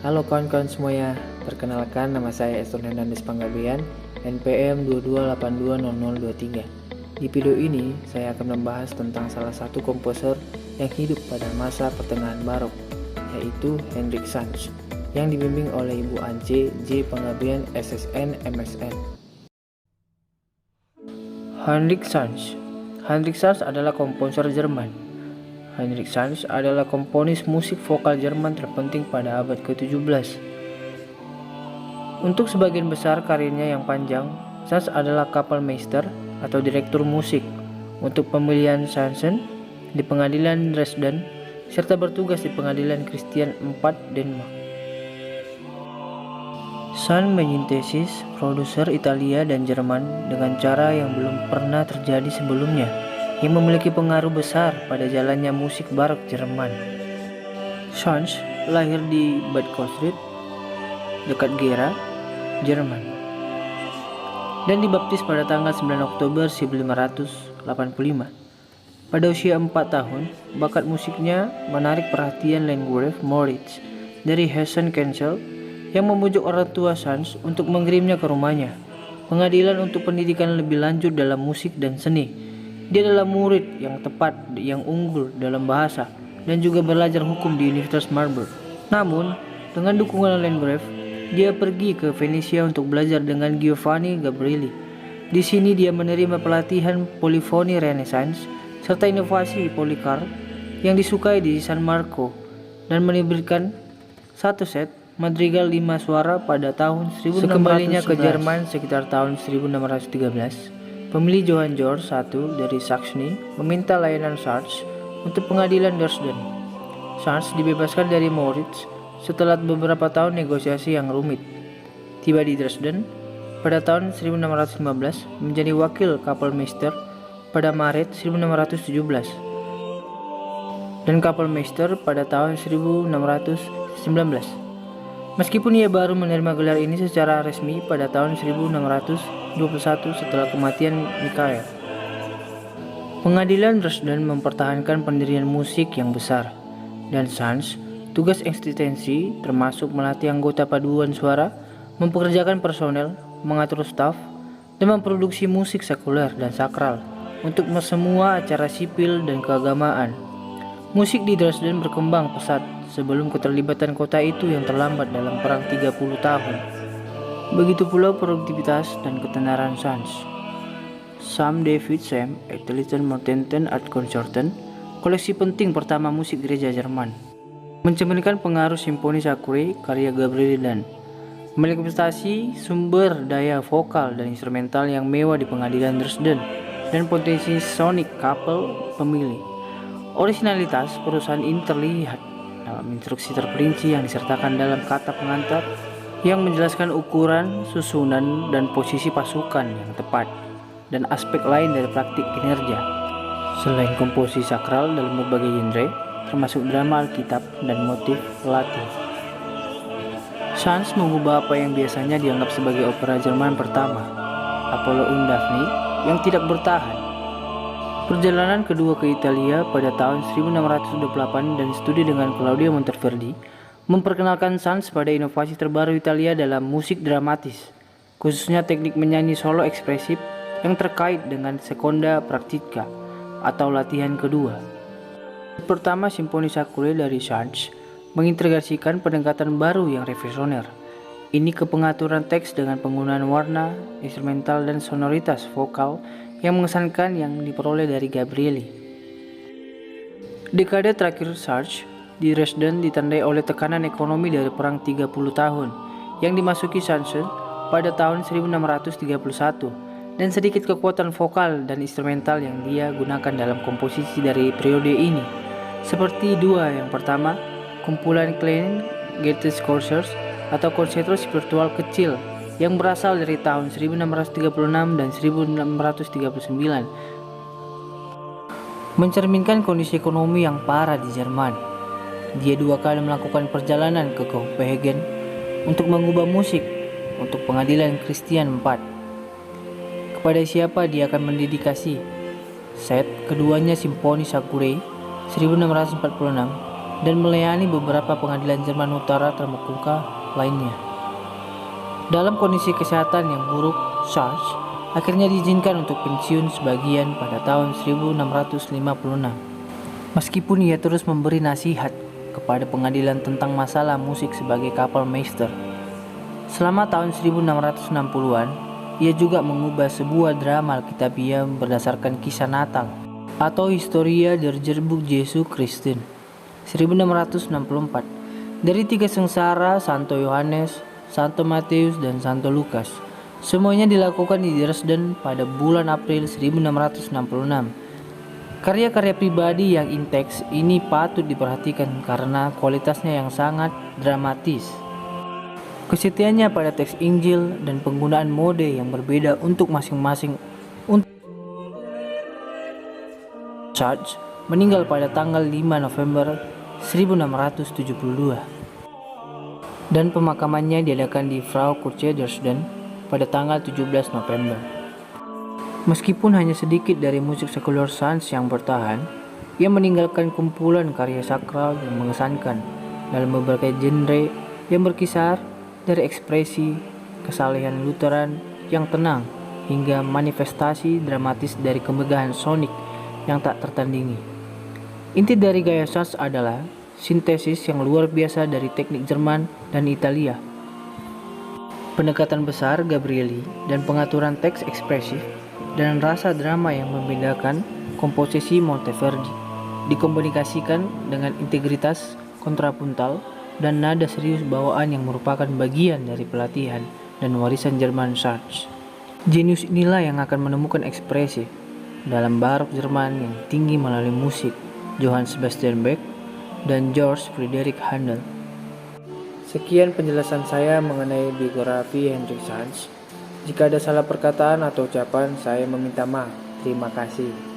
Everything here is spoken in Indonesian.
Halo kawan-kawan semuanya, perkenalkan nama saya Eston Hernandez Panggabean, NPM 22820023. Di video ini, saya akan membahas tentang salah satu komposer yang hidup pada masa pertengahan barok, yaitu Hendrik Sanz, yang dibimbing oleh Ibu Ance J. Panggabean, SSN, MSN. Hendrik Sanz adalah komposer Jerman. Hendrik Sanz adalah komponis musik vokal Jerman terpenting pada abad ke-17. Untuk sebagian besar karirnya yang panjang, Sanz adalah Kapellmeister atau direktur musik untuk pemilihan Sanssen di Pengadilan Dresden serta bertugas di Pengadilan Kristian IV Denmark. Sanz menyintesis produser Italia dan Jerman dengan cara yang belum pernah terjadi sebelumnya, yang memiliki pengaruh besar pada jalannya musik barok Jerman. Sanz lahir di Bad Kosrit, dekat Gera, Jerman, dan dibaptis pada tanggal 9 Oktober 1585. Pada usia 4 tahun, bakat musiknya menarik perhatian Landgrave Moritz dari Hessen-Kassel yang membujuk orang tua Sanz untuk mengirimnya ke rumahnya, pengadilan untuk pendidikan lebih lanjut dalam musik dan seni. Dia adalah murid yang tepat, yang unggul dalam bahasa, dan juga belajar hukum di Universitas Marburg. Namun, dengan dukungan Landgrave, dia pergi ke Venesia untuk belajar dengan Giovanni Gabrieli. Di sini dia menerima pelatihan polifoni Renaissance serta inovasi Policar yang disukai di San Marco, dan memberikan satu set madrigal 5 suara pada tahun 1611. Sekembalinya ke Jerman sekitar tahun 1613, pemilih Johann Georg I dari Saxony meminta layanan Sanz untuk pengadilan Dresden. Sanz dibebaskan dari Moritz setelah beberapa tahun negosiasi yang rumit. Tiba di Dresden pada tahun 1615, menjadi wakil Kapellmeister pada Maret 1617 dan Kapellmeister pada tahun 1619. Meskipun ia baru menerima gelar ini secara resmi pada tahun 1621 setelah kematian Michael. Pengadilan Dresden mempertahankan pendirian musik yang besar, dan Sanz tugas eksistensi termasuk melatih anggota paduan suara, mempekerjakan personel, mengatur staf, dan memproduksi musik sekuler dan sakral untuk semua acara sipil dan keagamaan. Musik di Dresden berkembang pesat sebelum keterlibatan kota itu yang terlambat dalam perang 30 tahun. Begitu pula produktivitas dan ketenaran Sanz. Sam David Sam Etheliten Mortenten Art Concerten, koleksi penting pertama musik gereja Jerman, mencerminkan pengaruh simfoni Sakure karya Gabrieli dan manifestasi sumber daya vokal dan instrumental yang mewah di pengadilan Dresden dan potensi sonik kapel pemilih. Originalitas perusahaan ini terlihat dalam instruksi terperinci yang disertakan dalam kata pengantar yang menjelaskan ukuran, susunan, dan posisi pasukan yang tepat, dan aspek lain dari praktik kinerja. Selain komposisi sakral dalam berbagai genre, termasuk drama Alkitab dan motif Latin, Sanz mengubah apa yang biasanya dianggap sebagai opera Jerman pertama, Apollo und Daphne, yang tidak bertahan. Perjalanan kedua ke Italia pada tahun 1628 dan studi dengan Claudio Monteverdi memperkenalkan Sanz pada inovasi terbaru Italia dalam musik dramatis, khususnya teknik menyanyi solo ekspresif yang terkait dengan seconda pratica atau latihan kedua. Pertama, Simfoni Sakure dari Sanz mengintegrasikan pendekatan baru yang revolusioner. Ini ke pengaturan teks dengan penggunaan warna, instrumental, dan sonoritas vokal yang mengesankan yang diperoleh dari Gabrieli. Dekade terakhir Sanz di Dresden ditandai oleh tekanan ekonomi dari perang 30 tahun yang dimasuki Sanz pada tahun 1631, dan sedikit kekuatan vokal dan instrumental yang dia gunakan dalam komposisi dari periode ini, seperti dua yang pertama, kumpulan Klein Goethes Concerts atau konserto spiritual kecil yang berasal dari tahun 1636 dan 1639, mencerminkan kondisi ekonomi yang parah di Jerman. Dia 2 kali melakukan perjalanan ke Copenhagen untuk mengubah musik untuk pengadilan Kristian IV. Kepada siapa dia akan mendedikasi set keduanya Simfoni Sakure 1646 dan melayani beberapa pengadilan Jerman Utara terkemuka lainnya. Dalam kondisi kesehatan yang buruk, Sarge akhirnya diizinkan untuk pensiun sebagian pada tahun 1656. Meskipun ia terus memberi nasihat kepada pengadilan tentang masalah musik sebagai Kapellmeister. Selama tahun 1660-an, ia juga mengubah sebuah drama Alkitabiah berdasarkan kisah Natal atau Historia der Jerbuk Jesu Christen 1664 dari tiga sengsara Santo Yohanes, Santo Matius, dan Santo Lukas. Semuanya dilakukan di Dresden pada bulan April 1666. Karya-karya pribadi yang inteks ini patut diperhatikan karena kualitasnya yang sangat dramatis. Kesetiaannya pada teks Injil dan penggunaan mode yang berbeda untuk masing-masing. Sarge meninggal pada tanggal 5 November 1672 dan pemakamannya diadakan di Frau Kirche Dresden pada tanggal 17 November. Meskipun hanya sedikit dari musik sekuler Sanz yang bertahan, ia meninggalkan kumpulan karya sakral yang mengesankan dalam berbagai genre yang berkisar dari ekspresi kesalehan Lutheran yang tenang hingga manifestasi dramatis dari kemegahan sonik yang tak tertandingi. Inti dari gaya Sanz adalah sintesis yang luar biasa dari teknik Jerman dan Italia, pendekatan besar Gabrieli, dan pengaturan teks ekspresif dan rasa drama yang membedakan komposisi Monteverdi dikomunikasikan dengan integritas kontrapuntal dan nada serius bawaan yang merupakan bagian dari pelatihan dan warisan Jerman Sarge. Jenius inilah yang akan menemukan ekspresi dalam barok Jerman yang tinggi melalui musik Johann Sebastian Bach dan George Friedrich Handel. Sekian penjelasan saya mengenai biografi Hendrik Sanz. Jika ada salah perkataan atau ucapan, saya meminta maaf. Terima kasih.